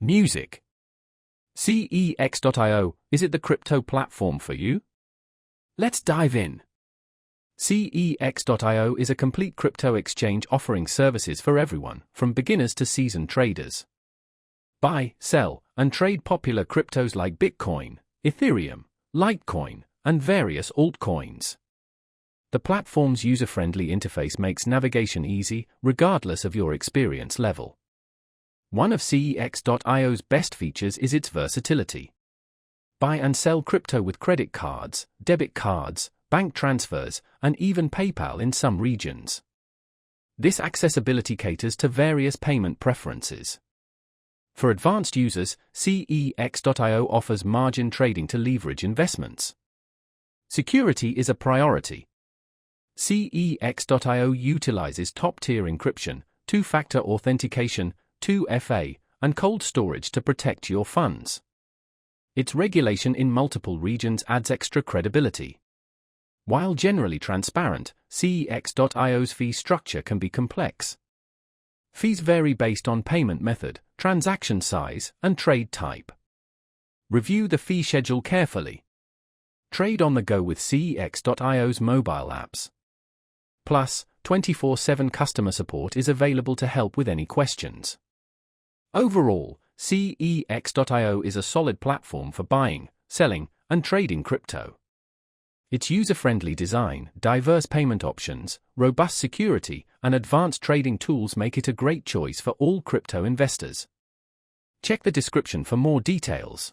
Music. CEX.io, is it the crypto platform for you? Let's dive in. CEX.io is a complete crypto exchange offering services for everyone, from beginners to seasoned traders. Buy, sell, and trade popular cryptos like Bitcoin, Ethereum, Litecoin, and various altcoins. The platform's user-friendly interface makes navigation easy, regardless of your experience level. One of CEX.io's best features is its versatility. Buy and sell crypto with credit cards, debit cards, bank transfers, and even PayPal in some regions. This accessibility caters to various payment preferences. For advanced users, CEX.io offers margin trading to leverage investments. Security is a priority. CEX.io utilizes top-tier encryption, two-factor authentication, 2FA, and cold storage to protect your funds. Its regulation in multiple regions adds extra credibility. While generally transparent, CEX.io's fee structure can be complex. Fees vary based on payment method, transaction size, and trade type. Review the fee schedule carefully. Trade on the go with CEX.io's mobile apps. Plus, 24/7 customer support is available to help with any questions. Overall, CEX.io is a solid platform for buying, selling, and trading crypto. Its user-friendly design, diverse payment options, robust security, and advanced trading tools make it a great choice for all crypto investors. Check the description for more details.